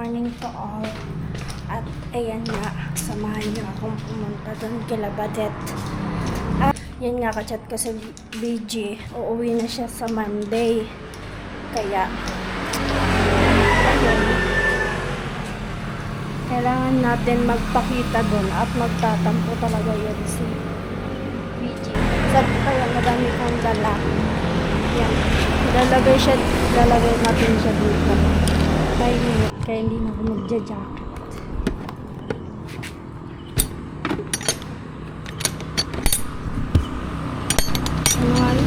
morning to all. At ayan nga, samahan niyo akong pumunta doon kila Badet. At yan nga, kachat ko sa BG. Uuwi na siya sa Monday. Kaya, ayun. Kailangan natin magpakita doon at magtatampo talaga yun si BG. Sabi kaya madami kong dala. Yan. Lalagay natin siya dito. Kaya hindi na ako magja-jacket. Ayan.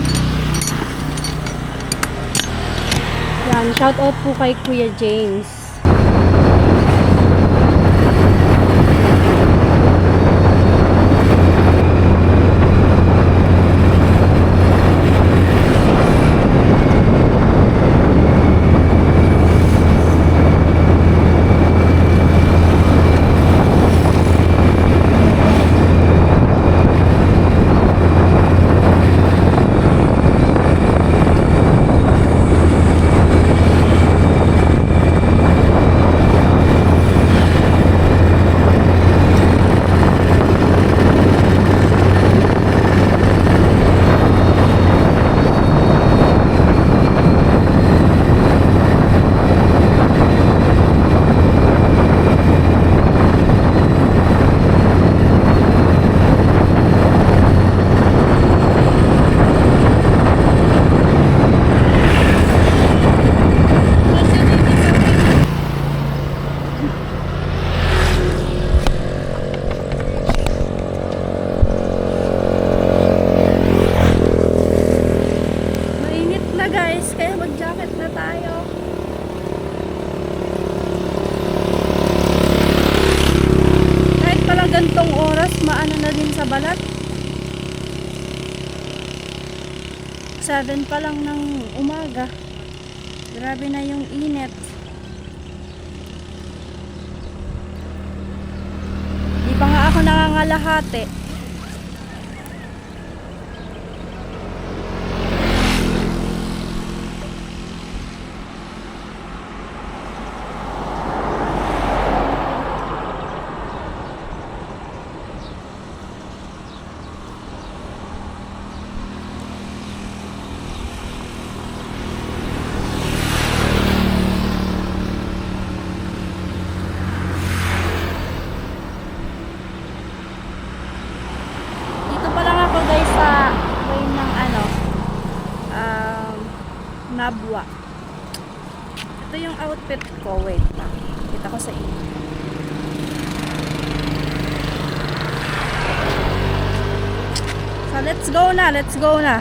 Yan, shout out po kay Kuya James. Guys, kaya mag-jacket na tayo. Kahit pala gantong oras, maano na din sa balat. 7 pa lang ng umaga. Grabe na yung init. Di pa nga ako nangangalahati. Nabwa. Ito yung outfit ko. Wait lang. Kita ko sa inyo. So, let's go na. Let's go na.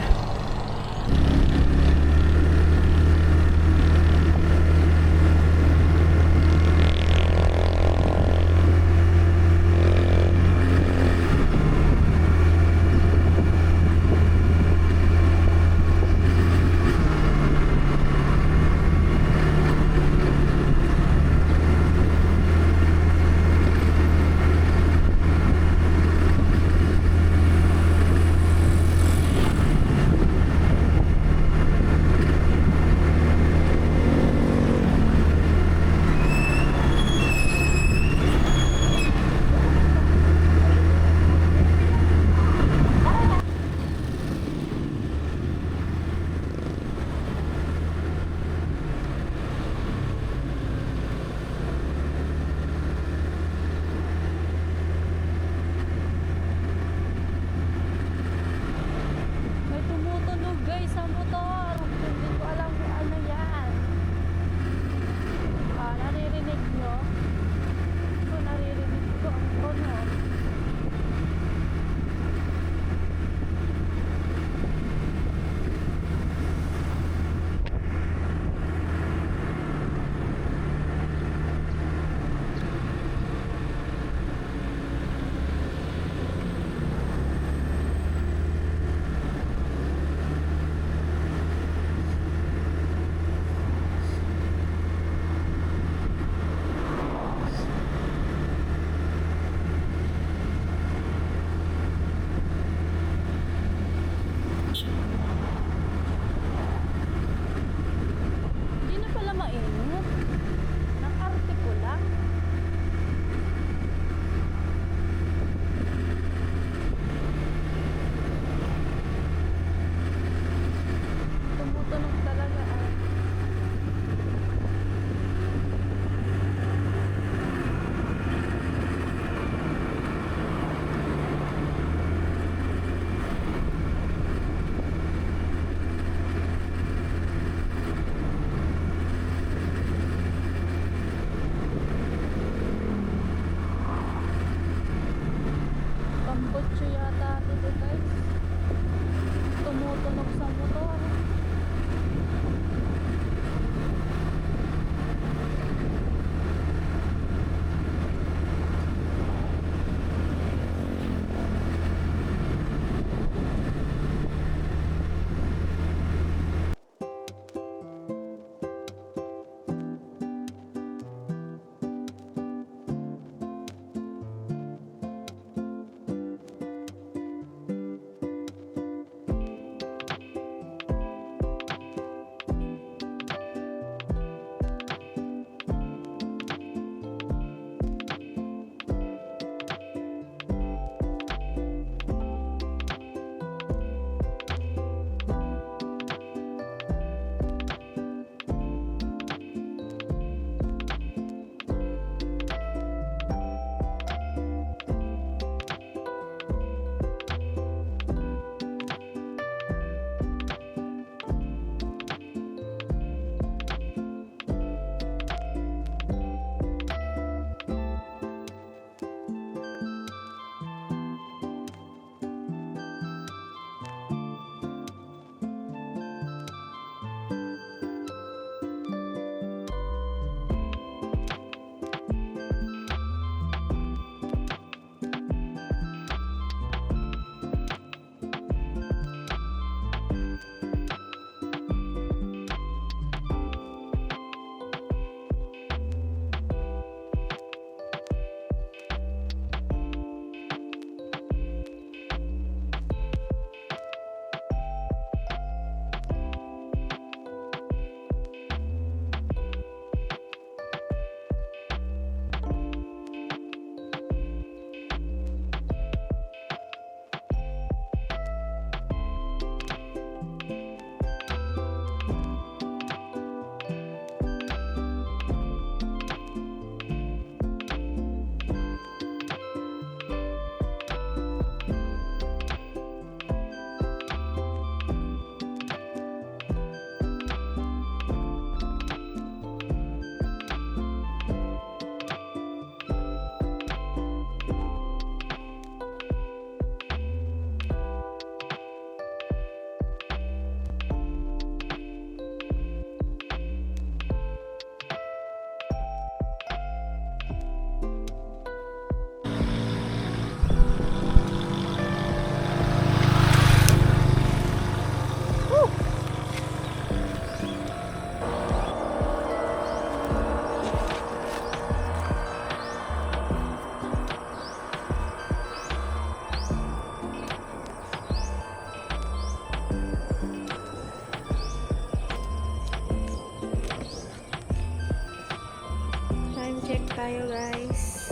tayo guys.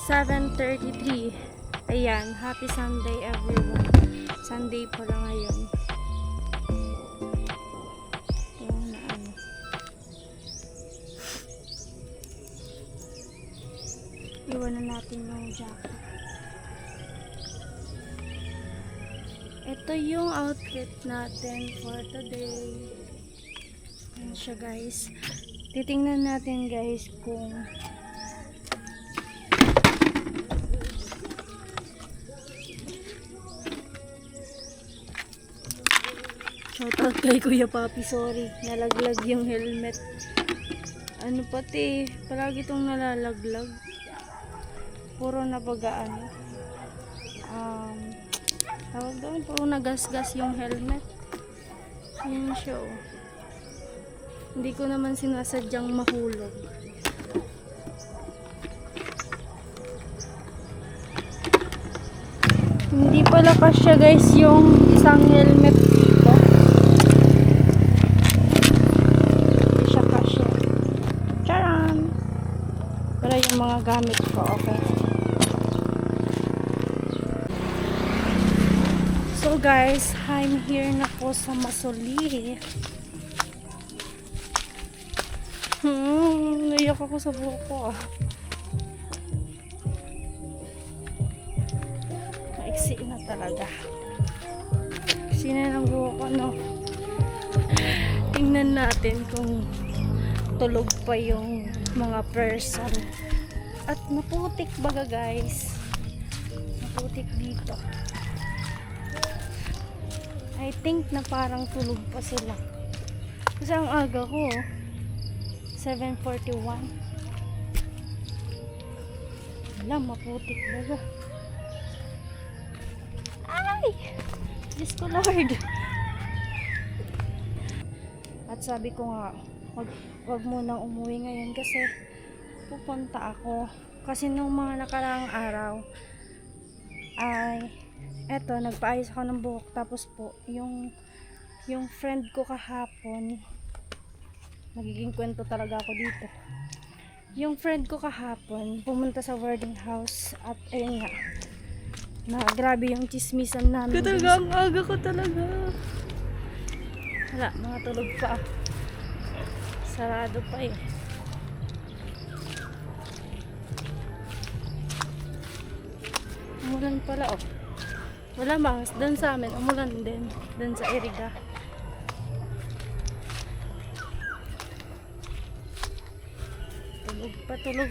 7:33. Ayan, happy Sunday everyone. Sunday pala ngayon. Ayan na ano. Iwanan natin yung jacket. Ito yung outfit natin for today. Ayan siya guys. Titingnan natin guys kung shoutout kay Kuya Papi, sorry. Nalaglag yung helmet. Ano pati, palagi itong nalalaglag. Puro nabagaan. Tawag doon, puro nagasgas yung helmet. Yan siya oh. Hindi ko naman sinasadyang mahulog. Hindi pala kasya guys yung isang helmet dito. Hindi siya kasya. Charan! Pero yung mga gamit ko, okay. So guys, I'm here na po sa Masoli. Naiyak ako sa buhok ko ah. Maiksi na talaga. Maiksi na ng buhok ko, no? Tingnan natin kung tulog pa yung mga person. At maputik baga guys. Maputik dito. I think na parang tulog pa sila. Kasi ang aga ko 7:41. Wala, maputik baga. Ay! Diyos ko Lord. At sabi ko nga, wag munang umuwi ngayon kasi pupunta ako. Kasi nung mga nakaraang araw ay eto, nagpaayos ako ng buhok. Tapos po, yung friend ko kahapon, magiging kwento talaga ako dito. Yung friend ko kahapon, pumunta sa wedding house at ayun nga, na grabe yung chismisan namin. Talaga, ang aga ko talaga. Wala, mga tulog pa. Sarado pa eh. Umulan pala oh. Wala bangs, doon sa amin, umulan din. Doon sa Iriga. Tulog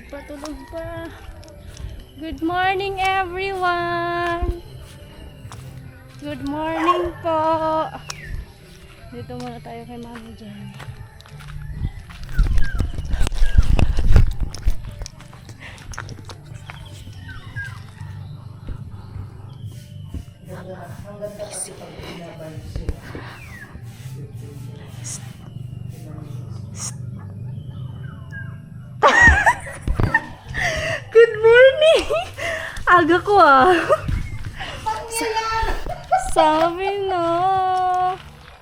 pa. Good morning everyone! Good morning po! Dito muna tayo kay Mama Jenny. Good morning! Aga ko ah. Sabi no.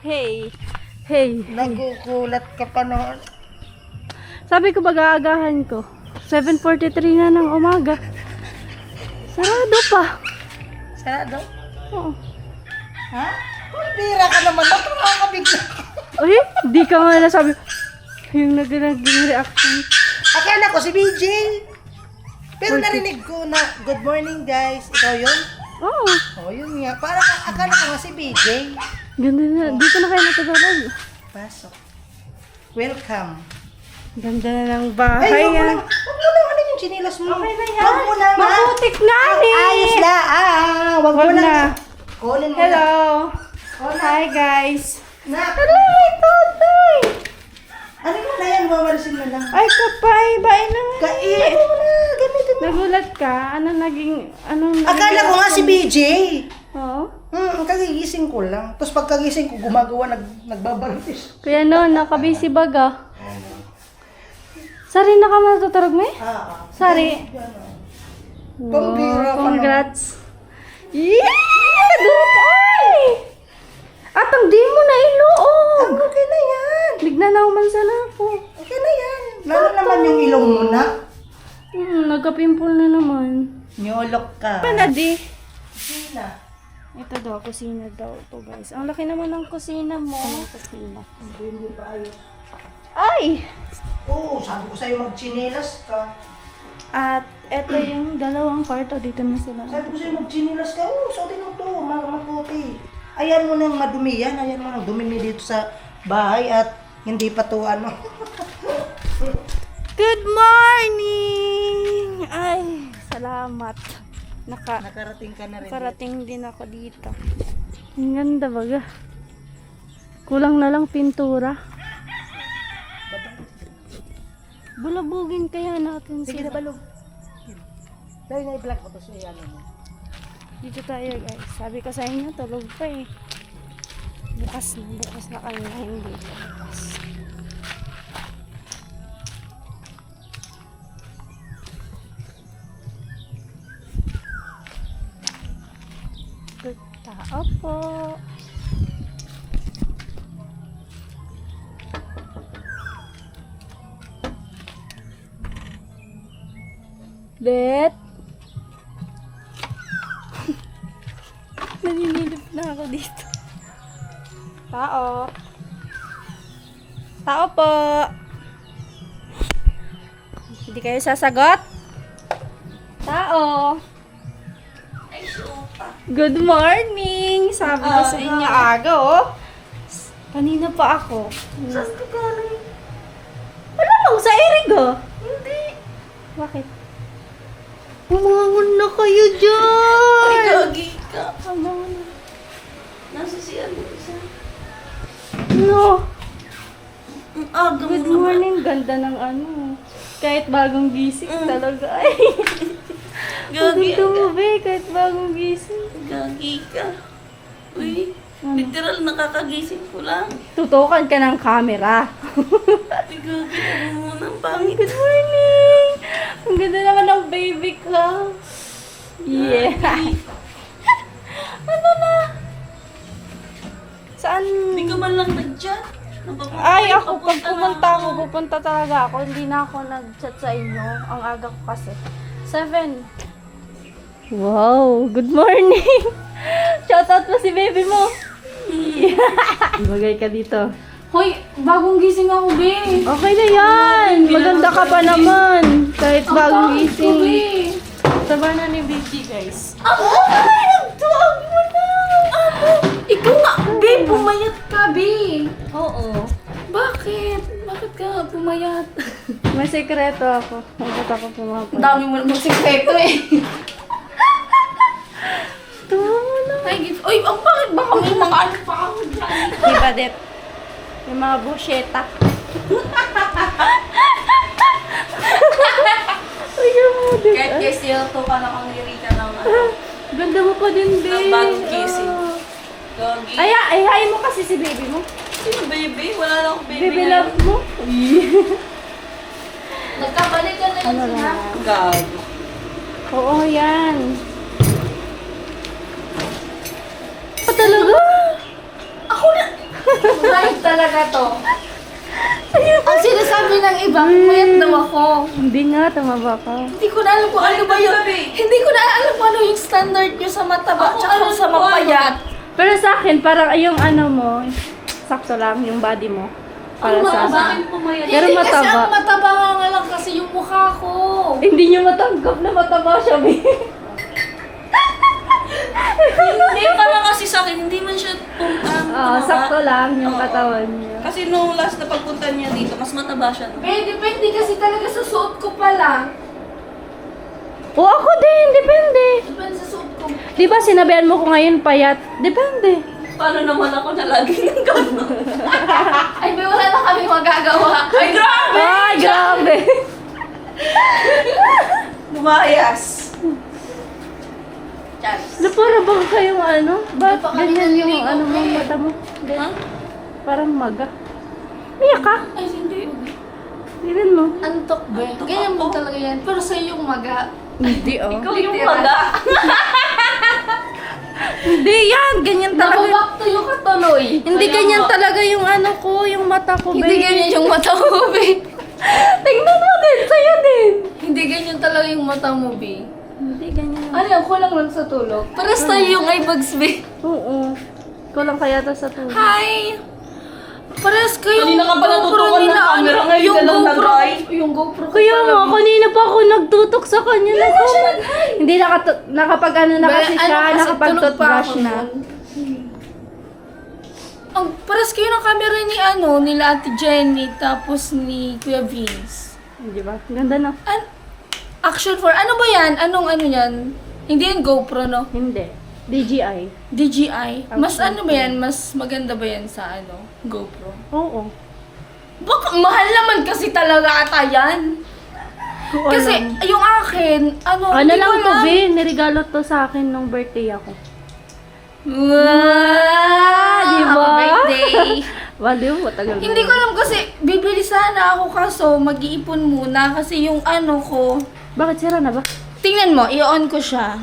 Hey. Nagugulat ka pa noon. Sabi ko baga-agahan ko. 7:43 na ng umaga. Sarado pa. Sarado? Oo. Ha? Bira ka naman. Nakakabigla. Uy, di ka nga nasabi. Yung naging reaction. Akala ko si BJ. Pero narinig ko na, good morning guys. Ikaw yun? Oo. Oh, yun nga. Parang akala ko nga si BJ. Ganda na. Dito na kayo natutulog. Pasok. Welcome. Ganda na ng bahay. Ay, wag mo ah. lang. Wag mo lang. Ano yung chinilas mo? Okay na yan. Wag mo lang. Maputik na ni. Ayos na. Wag mo Wag lang. na. Kunin mo Hello. na. Hi guys. Hello, Totoy. Ano mo na yan? Wawalisin mo lang. Ay kapay. Bain na nga. Kain mo na. Gamitin mo. Nagulat ka? Anong naging Akala ko nga si BJ. Oo. Kagigising ko lang. Tapos pagkagising ko, gumagawa, nagbabalis. Kaya no, nakabisi baga. Sari na ka matutulog mo eh? Sari. Pambira ka Congrats. Yeah! Dutay! At ang di mo na iluog. Okay na yan. Bigna na umansa na ako. Okay na yan. Lalo naman yung ilong mo na. nagka-pimple na naman. Nyolok ka. Panadi. Sina. Ito daw, kusina daw ito guys. Ang laki naman ng kusina mo. Kusina. Hindi pa ayos. Ay! Oo, sabi ko sa'yo magchinelas ka. At ito yung dalawang kwarto. Dito na sila. Sabi ko sa'yo magchinelas ka. Oo, suotin mo to. Maputi. Ayan mo nang madumi yan. Ayan mo nang dumimi dito sa bahay at hindi pa to ano. Good morning! Ay, salamat. Nakarating ka na rin. Nakarating din ako dito. Ang ganda baga. Kulang na lang pintura. Bulabugin kaya natin Sige na sila. balog. Dahil na i-vlog mo to sa ano mo. Dito tayo guys. Sabi ko sa inyo, tulog pa eh. Bukas na kanina. Hindi pa bukas. Tao po. Bet. Naninilip na ako dito. Tao. Tao po. Hindi kayo sasagot? Tao. Good morning! Sabi ko sa inyo aga, oh. Kanina pa ako. Saan ka galing? Wala lang, sa Erig, oh. Hindi. Bakit? Umangon na kayo dyan! Ay, gagi ka. Umangon na. Nasa si ano isa. No! Ang aga Good morning. Ganda ng ano. Kahit bagong gising talaga. Ay! Gagi Ganda mo, be. Kahit bagong gising. Gagi ka. Uy, Ano? literal nakakagising ko lang. Tutukan ka ng camera. Uy, gagi ka muna. Ang pangit. Good morning! Ang ganda naman ng baby ko. Yeah. Ano na? Saan? Hindi ka man lang nag-chat. Ay, ako, pag pumunta ako, pupunta talaga ako. Hindi na ako nag-chat sa inyo. Ang aga ko kasi. 7. Wow, good morning! Shoutout mo si baby mo. Bagay ka dito. Hoy, bagong gising ako, be. Okay na yan. Maganda ka pa naman. Kahit bagong gising. Saba na ni BG, guys. Ako? Ay, nagtuwag mo na! Ako? Ikaw nga, be, pumayat ka, be. Oo. Bakit? Bakit ka pumayat? May sekreto ako. Bakit ako pumapay? Ang dami mo namang sikreto eh. Tuwa na. Ay, gift. Uy, ang bakit baka may mga ano pa ako dyan? Diba, Det? Yung mga busyeta. Ay, mo, Det. Kahit guys, to ka na kang nirika ng ano. Ganda mo pa din, Be. Ng bagong gising. Gagi. Ay, mo kasi si baby mo. Sino baby? Wala na akong baby. Baby love mo. Nagkabalik ka na yun Ano sila. na? Gago. Oo, yan. Talaga? Ako na! Right talaga to. Ang sinasabi ng iba, pumayat daw ako. Hindi nga, tumaba ka. Hindi ko na alam kung ano ba yun. Hindi ko na alam kung ano yung standard nyo sa mataba tsaka sa mapayat. Pero sa akin, parang yung ano mo, sakto lang yung body mo. Para sa akin. pumayat? Pero Hindi kasi mataba. ang mataba nga lang kasi yung mukha ko. Hindi niyo matanggap na mataba siya, Be. Hindi parang kasi sa akin, hindi man siya Oo, sakto lang yung katawan niya. Kasi nung last na pagpunta niya dito, mas mataba siya. Depende kasi talaga sa suot ko pa lang. O ako din, depende. Depende sa suot ko. Di ba sinabihan mo ko ngayon payat? Depende. Paano naman ako na lagi ng gano'n? Ay, may wala na kami magagawa. Ay, grabe! Ay, grabe. Bumayas. Charis. Na para bang kayong ano? Ba't Hindi pa kami ganyan yung naliligo, ano mong eh. mata mo? Ha? Parang maga. Miyak ka? Ay, hindi. Tingnan mo. Antok ba? Ganyan mo talaga yan. Pero sa yung maga. Hindi oh. Ikaw yung maga. Hindi yan. Ganyan talaga. Nababack to yung katuloy. Hindi ganyan talaga yung ano ko, yung mata ko, Hindi babe. ganyan yung mata ko, babe. Tingnan mo, din! Sa'yo din! Hindi ganyan talaga yung mata mo, B. Hindi, ganyan. Alam, kulang lang sa tulog. Pares tayo yung eyebags, B. Oo. Kulang kaya to sa tulog. Hi! Pares kayo. Kanina ka pa natutukan ng camera, ngayon ka lang nag-try. Yung GoPro ko Kaya pala, nga, B. kanina pa ako nagtutok sa kanya. Hindi nakapag ano na kasi siya, nakapag-toothbrush na. Ang pares kayo ng camera ni nila Ate Jenny, tapos ni Kuya Vince. Di ba? Ganda na. Action 4, ano ba yan? Anong ano yan? Hindi yan GoPro, no? Hindi. DJI. DJI. Mas Action ano ba yan? Mas maganda ba yan sa GoPro? Oo. Baka mahal naman kasi talaga ata yan. Ko Kasi alam. yung akin, Ano hindi lang ko to, alam. Be? Niregalo to sa akin nung birthday ako. Wow! Di ba? Happy birthday! Baliw, matagal na Hindi yun. ko alam kasi bibili sana ako kaso mag-iipon muna kasi yung ko. Bakit sira na ba? Tingnan mo, i-on ko siya.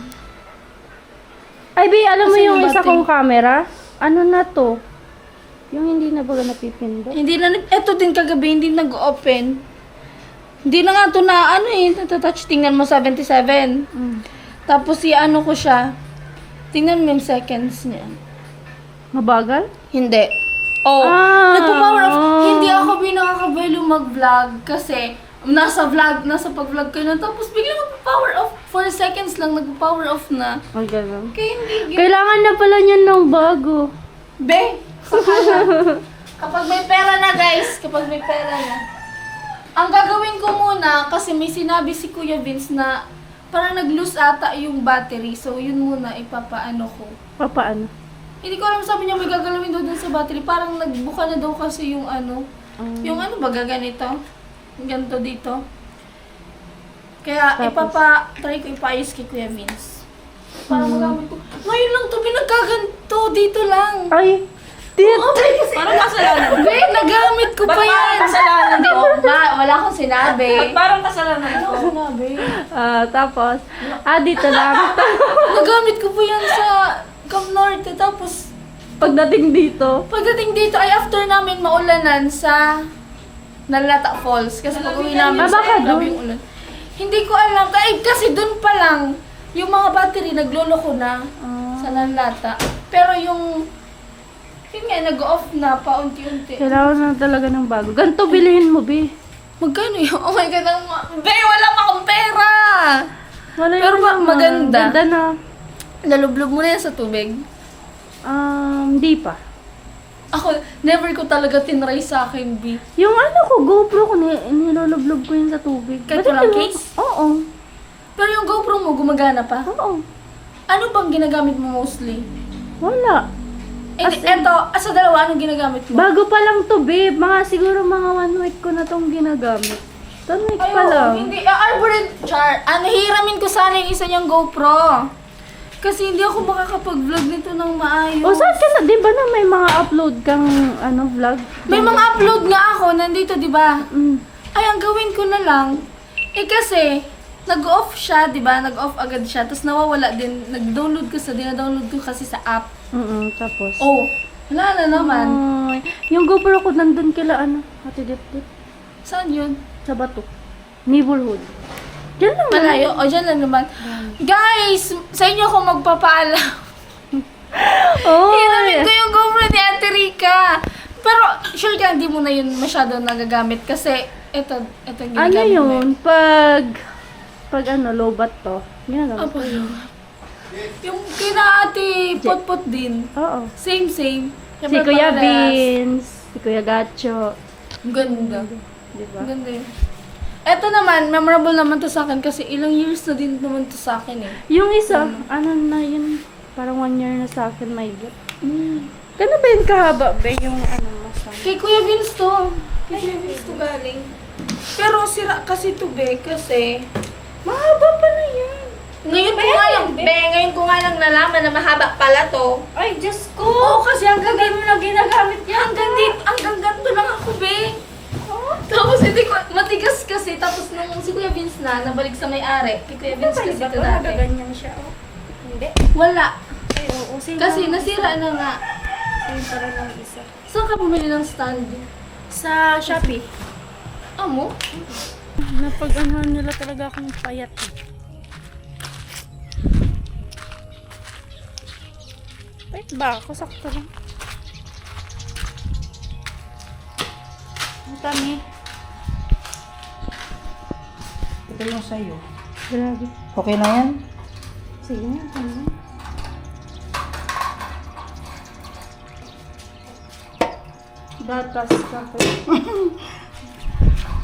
Ay, Be, alam mo Kasi yung yung isa battery- kong camera? Ano na to? Yung hindi na baga napipindot. Hindi na, eto din kagabi, hindi nag-open. Hindi na nga to na natatouch. Tingnan mo 77. Mm. Tapos ko siya. Tingnan mo yung seconds niya. Mabagal? Hindi. Oh, Ah. nagpo-power off. Hindi ako binakakabelo mag-vlog kasi nasa pag-vlog ka na. Tapos biglang magpo-power off. 4 seconds lang, nagpo-power off na. Ang ganun. Kaya hindi. Kailangan na pala niyan ng bago. Be, saka na. Kapag may pera na guys, kapag may pera na. Ang gagawin ko muna, kasi may sinabi si Kuya Vince na parang nag-lose ata yung battery. So yun muna ipapaano ko. Paano? Hindi ko alam, sabi niya may gagalawin daw dun sa battery. Parang nagbuka na daw kasi yung yung ba gaganito? Yung ganito dito. Kaya Tapos? try ko ipaayos kay Kuya Vince. Para magamit ko. Ngayon lang to pinagkaganto, dito lang. Ay, tit! Parang kasalanan. Be, nagamit ko Ba't pa parang yan. kasalanan Hindi, ko? wala akong sinabi. Ba't parang kasalanan ko? Sinabi. Tapos, dito lang. Nagamit ko pa yan sa Camp Norte. Tapos, Pagdating dito, pagdating dito ay after namin maulanan sa Nalata Falls. Kasi pag uwi namin baka grabe dun. yung ulan. Hindi ko alam. Kasi dun pa lang, yung mga battery nagloloko na sa Nalata. Pero yun nga, nag-off na paunti-unti. kailangan na talaga ng bago. Ganito bilhin mo, Be. Magkano yun? Oh my God, Be, wala pa akong pera! Wala Pero yun ba, naman. maganda? Ganda na. Lalublob mo na yan sa tubig. Di pa. Ako, never ko talaga tinry sa akin, B. Yung GoPro ko, niloloblob ko yun sa tubig. Kahit Ba't walang hindi mo- case? Oo. Pero yung GoPro mo, gumagana pa? Oo. Ano bang ginagamit mo mostly? Wala. Sa dalawa, anong ginagamit mo? Bago pa lang to, babe. Siguro mga 1 week ko na tong ginagamit. 1 week pa lang. Hindi. Hiramin ko sana yung isa niyang GoPro. Kasi hindi ako makakapag-vlog nito ng maayos. O, saan ka na? Di ba na may mga upload kang, vlog? May mga upload nga ako, nandito, di ba? Mm. Ay, ang gawin ko na lang, kasi, nag-off siya, di ba? Nag-off agad siya, tapos nawawala din. Dina-download ko kasi sa app. Tapos? Oh, wala na naman. Ay, yung GoPro ko nandun kila, Ate Dip-Dip. Saan yun? Sa bato. Neighborhood. Diyan lang. Malayo? O, dyan lang naman. Guys, sa inyo ako magpapaalam. Oh, Hiramin ko yung GoPro ni Ate Rica. Pero, sure ka, hindi mo na yun masyado nagagamit kasi, ito ginagamit ano mo yun? Pag lobat to, ginagamit Apa ko yun. yun? Yung kina Ate Potpot din. Oo. Same. Si Siyempre, Kuya parehas. Vince, si Kuya Gacho. Ang ganda. Di ba? Ang ganda yun. Eto naman, memorable naman to sa akin kasi ilang years na din naman to sa akin eh. Yung isa, na yun, parang 1 year na sa akin, my God. Gano'n ba yun kahaba ba yung mo sa Kay Kuya Vince to. Kay Kuya Vince to galing. Pero sira kasi to be kasi mahaba pa na yan. ngayon ko nga lang nalaman na mahaba pala to. Ay, Diyos ko! Oo, kasi hanggang Gano'n na ginagamit yan. hanggang ganito lang ako be. Tapos hindi ko, matigas kasi, tapos nung si Kuya Vince nabalik sa may-ari. Kay Kuya Vince kasi ito dati. Ganyan siya, oh. Hindi. Wala. Ay, oo. Same Kasi lang. nasira na nga. Same pa rin ang isa. Saan ka bumili ng stand? Sa Shopee. Amo? Napag-anuhan nila talaga akong payat. Payat ba ako? Sakto lang. Ang kami. Ito yung sa'yo. Grabe. Okay na yan? Sige na, kami. Datas kape.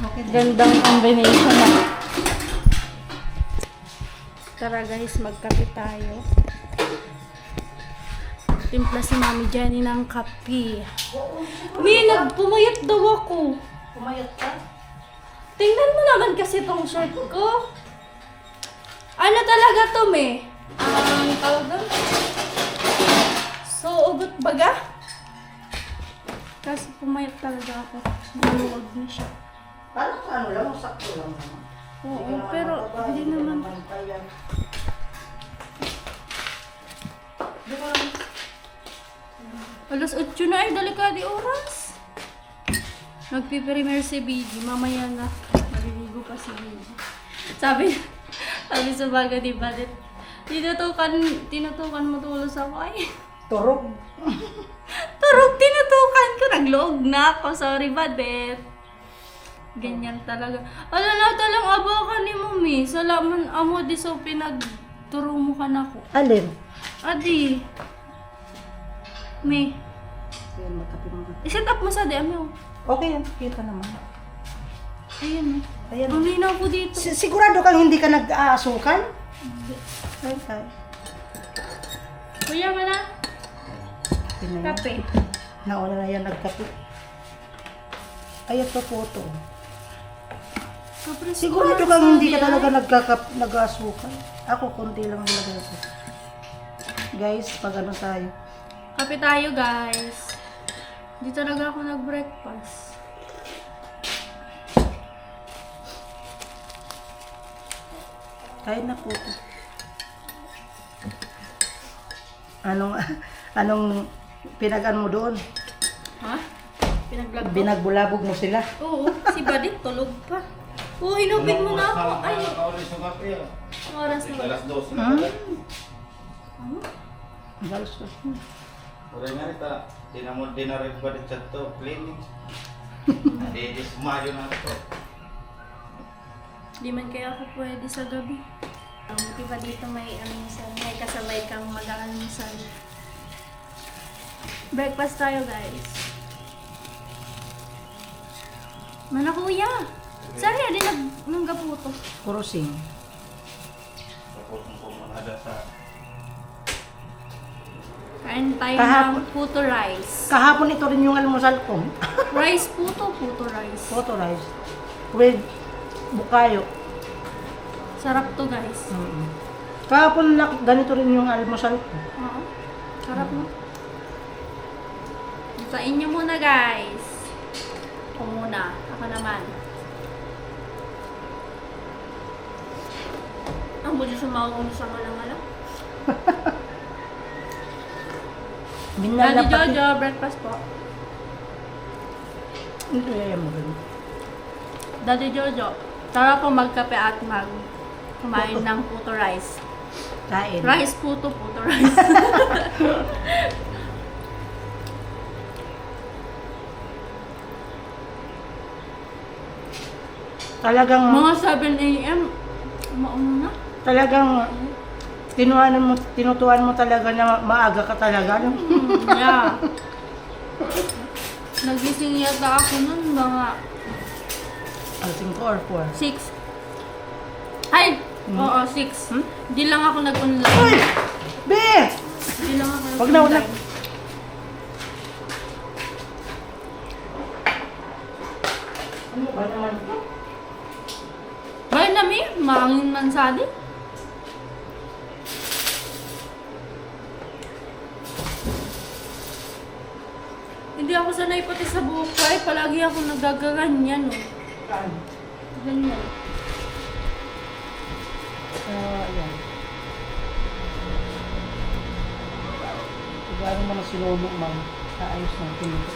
Okay na. Gandang combination na. Tara guys, magkape tayo. Timpla si Mami Jenny ng kape. Pumayat daw ako. Pumayat ka? Tingnan mo naman kasi tong shirt ko. Ano talaga to, me? Ang tawag doon? So, ugot baga? Kasi pumayat talaga ako. Maluwag na siya. Parang ano lang, sakto lang naman. Oo, pero hindi naman. Alas 8 na ay, delikado oras. Nagpiprimer si BG. Mamaya na. Maliligo pa si BG. Sabi sa baga, di ba? Tinutukan mo tulos ako. Ay, Turog. turog, tinutukan ko. Nagloog na ako. Sorry, Badet. Ganyan talaga. Ala na talang aba ka ni Mami. Salaman amo di so pinagturo mo ka na ko. Alin? Adi. May. Ayan, magkape mo. I-set up mo sa DM mo. Okay yan, kita naman. Ayan. Ayan. Ang linaw po dito. Sigurado kang hindi ka nag-aasukan? Ay, tayo. Kuya mo na. Yun na yan. Kape. Nauna na yan nagkape. Ay, ito po ito. Kapres Sigurado ko kang na hindi ka sabi, talaga nag-aasukan. Ako, konti lang nilagay ko. Guys, pag ano tayo. Kape tayo, guys. Hindi talaga ako nag-breakfast. Kain na po ito. Anong pinagan mo doon? Ha? Pinag-vlog ko? Binagbulabog mo sila? Oo, si Badit tulog pa. Oo, inubig mo na ako. Ay, oras na ba? Alas 12 Hmm? na. Ano? Galos ko. Ora nga ita, dinamod din na rin ba din chat to, cleaning. Nadidis mayo na to. Di man kaya ako pwede sa gabi. Di ba dito may may kasabay kang mag-aalmusal. Breakfast tayo, guys. Mana kuya? Sari, din naggaputo. Kurusing. Tapos kung pumunada sa Kain tayo Kahapon- ng puto rice. Kahapon ito rin yung almusal ko. Rice puto rice. Photo rice. With bukayo. Sarap to, guys. Kahapon ganito rin yung almusal ko. Oo. Sarap no? Sa inyo muna, guys. Ako muna. Ako naman. Ang buti sa mga sa malang-alang. Daddy Binalapati. Jojo, breakfast po. Ito yan mo rin. Daddy Jojo, tara po magkape at kumain ng puto rice. Kain. Rice puto rice. Talagang, Mga 7 a.m. Mauna na. talagang tinutuan mo talaga na maaga ka talaga. No? Yeah. Nagising yata ako nun mga Ang 5 or 4. 6. Ay! Oo, 6. Di lang ako Uy! nag-online. Be! Di lang ako Wag na, wag na. nag-online. Ano ba naman? Bay nami, mangin man sadi. Hindi ako sanay pati sa buhay. Palagi ako nagagaganyan. Oh. Saan? Ganyan. Ayan. Siguro mo na sinulo, ma'am. Kaayos ng tinito.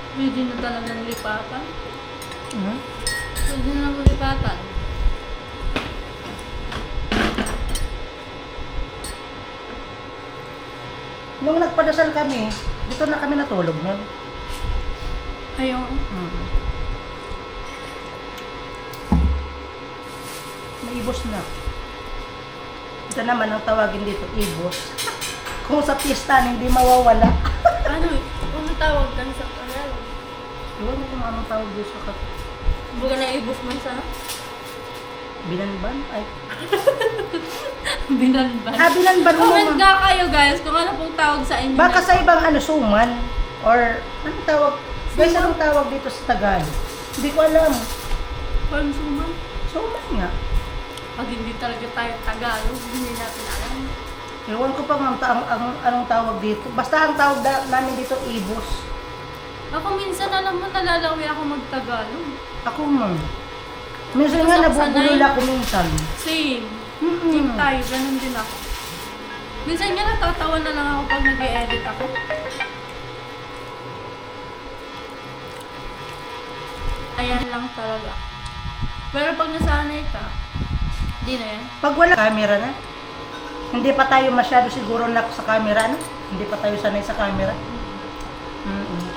Pwede na talagang lipatan. Hmm? Huwag na lang ulipatan. Nung nagpadasal kami, dito na kami natulog nun. Ayun. Naibos na. Ito naman ang tawagin dito, ibos. Kung sa pista hindi mawawala. Ano tawag kan sa kanal? Iwan mo kung anong tawag dito sa Baga na ibos man sana? binanban. Ay, Binanban. binanban mo. Comment nga kayo guys kung ano pong tawag sa inyo. Baka sa ibang suman. Or, anong tawag? Guys, anong tawag dito sa Tagalog? Hindi ko alam. Pansuman. Suman nga. Pag hindi talaga tayo Tagalog, hindi natin alam. Ewan ko pa anong tawag dito. Basta ang tawag namin dito, ibos. Ako minsan alam mo nalalawi ako mag-Tagalog. Ako man. Minsan nga Basta nabubulol sanay. ako minsan. Same. Mm-mm. Team tayo, ganun din ako. Minsan nga natatawa na lang ako pag nag-i-edit ako. Ayan lang talaga. Pero pag nasanay ka, di na yan. Pag wala camera na, hindi pa tayo masyado siguro lock sa camera, no? Hindi pa tayo sanay sa camera.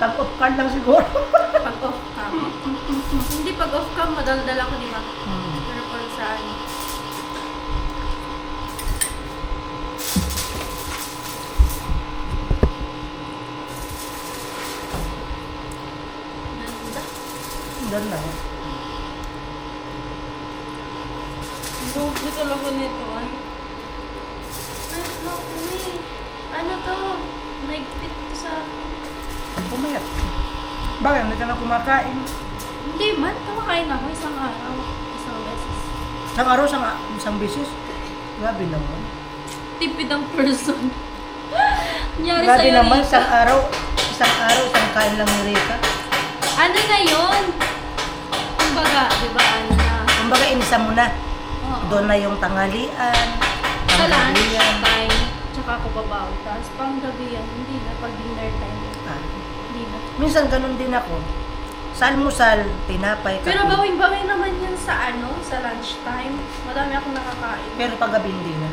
Pag off cam lang siguro. Pag off cam. Hindi pag off cam, madaldal ako, di ba? Pero pag saan. Ganda. Doon lang. Gusto talaga nito ay. Ano to? Nagpit to sa... Pumayat. Bakit? Hindi ka na kumakain. Hindi man, kumakain ako isang araw. Isang beses. Isang araw, isang beses. Grabe naman. Tipid ang person. Nangyari Grabe sa'yo naman, Rika. isang araw, isang kain lang ni Rika. Ano na yun? Kumbaga, di ba, ano na? Kumbaga, inisa mo na. Oo. Doon na yung tanghalian, Sa lunch tanghalian. time, tsaka ako babaw. Tapos pang gabi yan, hindi na. Pag dinner time, Ah. hindi na. Minsan ganun din ako. Sa almusal, tinapay, kape. Pero bawing-bawing naman yan sa sa lunch time. Madami akong nakakain. Pero paggabi hindi na.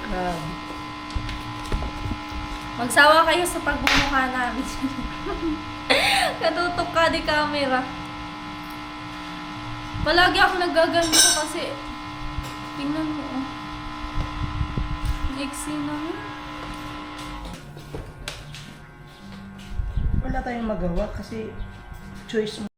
Grabe. Magsawa kayo sa pagbumukha namin. Katutok ka di camera. Palagi ako nagaganito kasi tingnan mo oh. Iksi naman. Wala tayong magawa kasi choice mo.